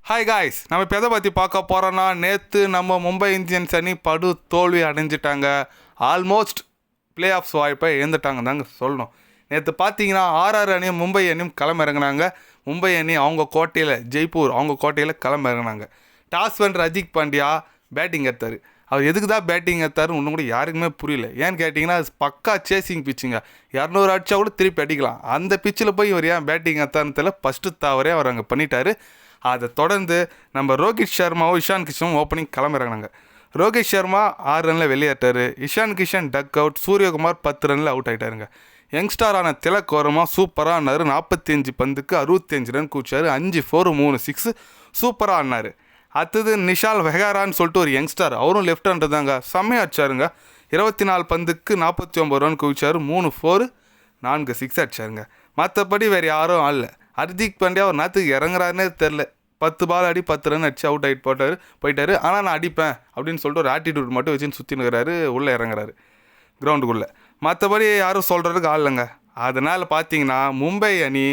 Hi guys, நம்ம இப்போ எதை பற்றி பார்க்க போகிறோன்னா, நேற்று நம்ம மும்பை இந்தியன்ஸ் அணி படு தோல்வி அடைஞ்சிட்டாங்க. ஆல்மோஸ்ட் பிளே ஆஃப்ஸ் வாய்ப்பை இழந்துட்டாங்க தாங்க சொல்லணும். நேற்று பார்த்தீங்கன்னா ஆர்ஆர் அணியும் மும்பை அணியும் களமிறங்கினாங்க. மும்பை அணி அவங்க கோட்டையில், ஜெய்ப்பூர் அவங்க கோட்டையில் களமிறங்கினாங்க. டாஸ் வென்ற ஹர்திக் பாண்டியா பேட்டிங் எடுத்தார். அவர் எதுக்கு தான் பேட்டிங் எடுத்தாருன்னு ஒன்றும் கூட யாருக்குமே புரியல. ஏன்னு கேட்டிங்கன்னா, அது பக்கா சேசிங் பிச்சுங்க. 200 அடிச்சா கூட திருப்பி அடிக்கலாம். அந்த பிச்சில் போய் இவர் ஏன் பேட்டிங் எடுத்தாருன்னு தெரியல. ஃபஸ்ட்டு தவறே அவர் அங்கே பண்ணிட்டார். அதை தொடர்ந்து நம்ம ரோஹித் சர்மாவும் இஷான் கிஷனும் ஓப்பனிங் கிளம்புறாங்க. ரோஹித் சர்மா 6 ரனில் வெளியேற்றார். Ishan Kishan duck out. சூரியகுமார் 10 ரனில் அவுட் ஆகிட்டாருங்க. யங்ஸ்டாரான திலக் வர்மா சூப்பராக ஆனார். 45 பந்துக்கு 65 ரன் கூச்சார். 5 4 3 6 சூப்பராக ஆனார். அடுத்தது நிஷால் வெஹரான்னு சொல்லிட்டு ஒரு யங்ஸ்டார், அவரும் லெஃப்ட் ஹேண்டர் தாங்க, செம்மையாக அடிச்சாருங்க. 24 பந்துக்கு 49 ரன் குவிச்சார். 3 4 4 6 அடிச்சாருங்க. மற்றபடி வேறு யாரும் ஆடல. ஹர்திக் பாண்டியா ஒரு நேரத்துக்கு இறங்குறாருன்னே தெரில. 10 பால் ஆடி 10 ரன் அடிச்சு அவுட் ஆகிட்டு போயிட்டார். ஆனால் நான் அடிப்பேன் அப்படின்னு சொல்லிட்டு ஒரு ஆட்டிடியூட் மட்டும் வச்சுன்னு சுற்றினுக்கிறாரு. உள்ளே இறங்குறாரு கிரவுண்டுக்குள்ளே. மற்றபடி யாரும் சொல்கிறதுக்கு ஆடலைங்க. அதனால் பார்த்தீங்கன்னா மும்பை அணி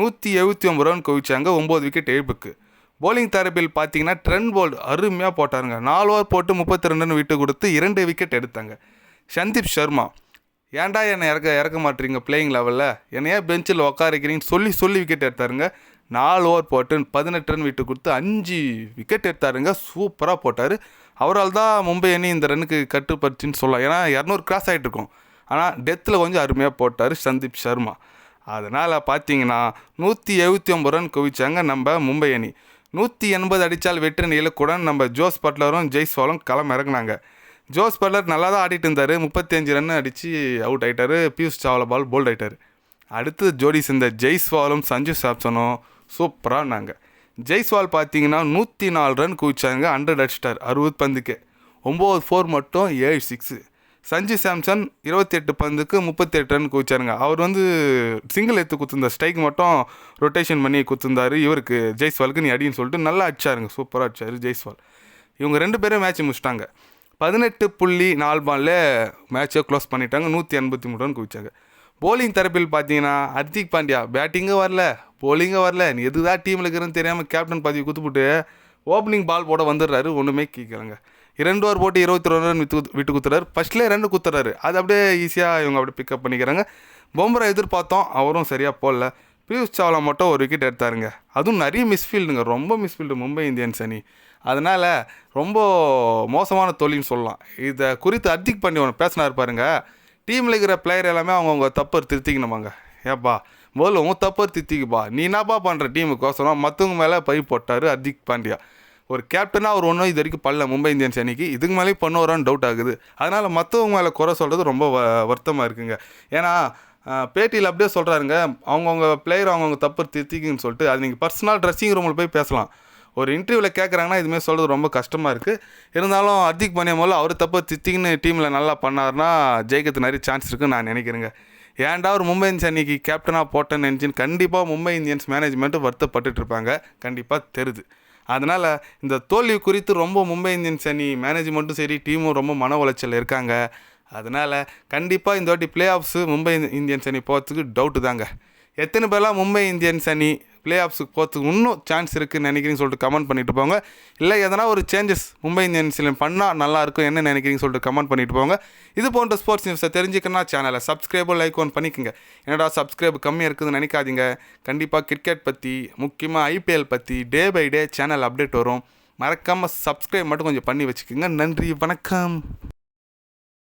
179 ரன் குவிச்சாங்க. 9 விக்கெட் இழப்புக்கு. போலிங் தரப்பில் பார்த்தீங்கன்னா ட்ரெண்ட் போல்ட் அருமையாக போட்டாருங்க. 4 ஓவர் போட்டு 32 ரன் விட்டு கொடுத்து 2 விக்கெட் எடுத்தாங்க. சந்தீப் சர்மா, ஏன்டா என்னை இறக்க மாட்டீங்க பிளேயிங் லெவலில், என்னையா பெஞ்சில் உட்காரிக்கிறீங்கன்னு சொல்லி விக்கெட் எடுத்தாருங்க. 4 ஓவர் போட்டு 18 ரன் விட்டு கொடுத்து 5 விக்கெட் எடுத்தாருங்க. சூப்பராக போட்டார். அவரால் தான் மும்பை அணி இந்த ரன்னுக்கு கட்டுப்பட்டுன்னு சொல்லலாம். ஏன்னா 200 கிராஸ் ஆகிட்டு இருக்கும். ஆனால் டெத்தில் கொஞ்சம் அருமையாக போட்டார் சந்தீப் சர்மா. அதனால் பார்த்தீங்கன்னா 179 ரன் குவிச்சாங்க நம்ம மும்பை அணி. 180 அடித்தால் வெற்றி நிலைக்குடன் நம்ம ஜோஸ் பட்லரும் ஜெய்ஸ்வாலும் களம் இறங்கினாங்க. ஜோஸ் பட்லர் நல்லா தான் ஆடிட்டு இருந்தார். 35 ரன் அடித்து அவுட் ஆகிட்டார். பியூஷ் சாவ்லா பால் போல்ட் ஆகிட்டார். அடுத்து ஜோடி சேர்ந்த ஜெய்ஸ்வாலும் சஞ்சு சாம்சனும் சூப்பரானாங்க. ஜெய்ஸ்வால் பார்த்தீங்கன்னா 104 ரன் குவிச்சாங்க. 100 அடிச்சிட்டார் 60 பந்துக்கு. 9 4 மட்டும் 7 6. சஞ்சு சாம்சன் 28 பந்துக்கு 38 ரன் குவிச்சாருங்க. அவர் சிங்கிள் எடுத்து குத்துருந்தார். ஸ்ட்ரைக் மட்டும் ரொட்டேஷன் பண்ணி குத்துருந்தார். இவருக்கு ஜெய்ஸ்வாலுக்கு நீ அடின்னு சொல்லிட்டு நல்லா அடிச்சாருங்க. சூப்பராக அடிச்சார் ஜெய்ஸ்வால். இவங்க 2 பேரும் மேட்ச் முடிச்சிட்டாங்க. 18.4 பாலில் மேட்சை க்ளோஸ் பண்ணிட்டாங்க. 183 ரன் குவிச்சாங்க. போலிங் தரப்பில் பார்த்தீங்கன்னா ஹர்திக் பாண்டியா பேட்டிங்கும் வரல, போலிங்கும் வரல. நீ எதுதான் டீமில் இருக்கிறன்னு தெரியாமல் கேப்டன் பதவி குத்துப்பிட்டு ஓப்பனிங் பால் போட வந்துடுறாரு. ஒன்றுமே கேட்கலங்க. 2 ஓவர் போட்டு 22 ரன் விட்டு குத்துறாரு. ஃபஸ்ட்லேயே 2 குத்துறாரு. அது அப்படியே ஈஸியாக இவங்க அப்படியே பிக்கப் பண்ணிக்கிறாங்க. பொம்ரா எதிர்பார்த்தோம், அவரும் சரியாக போடல. பியூஷ் சாவ்லா மட்டும் ஒரு விக்கெட் எடுத்தாருங்க. அதுவும் நிறைய மிஸ்ஃபீல்டுங்க, ரொம்ப மிஸ்ஃபீல்டு மும்பை இந்தியன்ஸ் அணி. அதனால் ரொம்ப மோசமான தோல்வின்னு சொல்லலாம். இதை குறித்து ஹர்திக் பாண்டியா ஒன்று பேசினார் பாருங்க. டீமில் இருக்கிற பிளேயர் எல்லாமே அவங்க தப்பை திருத்திக்கணுமாங்க. ஏப்பா முதல்ல உங்கள் தப்பை திருத்திக்குப்பா, நீ என்னப்பா பண்ணுற டீமுக்கோசரம் மற்றவங்க மேலே பை போட்டார் ஹர்திக் பாண்டியா. ஒரு கேப்டனாக அவர் ஒன்றும் இது வரைக்கும் பண்ணல மும்பை இந்தியன்ஸ் அன்றைக்கி. இதுக்கு மேலே பண்ணுவாரான்னு டவுட் ஆகுது. அதனால் மற்றவங்க மேலே குறை சொல்கிறது ரொம்ப வருத்தமாக இருக்குங்க. ஏன்னா பேட்டியில் அப்படியே சொல்கிறாருங்க, அவங்கவுங்க பிளேயர் அவங்கவுங்க தப்பு திருத்திக்குன்னு சொல்லிட்டு. அது நீங்கள் பர்சனல் ட்ரெஸ்ஸிங் ரூமில் போய் பேசலாம். ஒரு இன்டர்வியூவில் கேட்குறாங்கன்னா இதுமாரி சொல்கிறது ரொம்ப கஷ்டமாக இருக்குது. இருந்தாலும் ஹர்திக் பாண்டியா முதல்ல அவர் தப்பு திருத்திக்கின்னு டீமில் நல்லா பண்ணார்னா ஜெயிக்கிறதுக்கு நிறைய சான்ஸ் இருக்குன்னு நான் நினைக்கிறேங்க. ஏன்டா ஒரு மும்பை இந்தியன்ஸ் அன்றைக்கி கேப்டனாக போட்டேன்னு நினச்சின்னு கண்டிப்பாக மும்பை இந்தியன்ஸ் மேனேஜ்மெண்ட்டு வருத்தப்பட்டுருப்பாங்க. கண்டிப்பாக தெரியுது. அதனால் இந்த தோல்வி குறித்து ரொம்ப மும்பை இந்தியன்ஸ் அணி மேனேஜ்மெண்ட்டும் சரி, டீமும் ரொம்ப மன உளைச்சல் இருக்காங்க. அதனால் கண்டிப்பாக இந்த வாட்டி பிளே ஆஃப்ஸு மும்பை இந்தியன்ஸ் அணி போகிறதுக்கு டவுட்டு தாங்க. எத்தனை பேர்லாம் மும்பை இந்தியன்ஸ் அணி பிளே ஆஃப்ஸுக்கு போகிறதுக்கு இன்னும் சான்ஸ் இருக்குதுன்னு நினைக்கிறீங்கன்னு சொல்லிட்டு கமெண்ட் பண்ணிட்டு போங்க. இல்லை எதனா ஒரு சேஞ்சஸ் மும்பை இந்தியன்ஸில் பண்ணால் நல்லாயிருக்கும் என்ன நினைக்கிறீங்கன்னு சொல்லிட்டு கமெண்ட் பண்ணிட்டு போங்க. இது போன்ற ஸ்போர்ட்ஸ் நியூஸை தெரிஞ்சுக்கணும்னா சேனலை சப்ஸ்கிரைபோ லைக் ஒன் பண்ணிக்கோங்க. என்னடா சப்ஸ்கிரைப் கம்மியாக இருக்குதுன்னு நினைக்காதீங்க. கண்டிப்பாக கிரிக்கெட் பற்றி, முக்கியமாக ஐபிஎல் பற்றி day by day channel update வரும். மறக்காமல் சப்ஸ்கிரைப் மட்டும் கொஞ்சம் பண்ணி வச்சுக்கோங்க. நன்றி, வணக்கம்.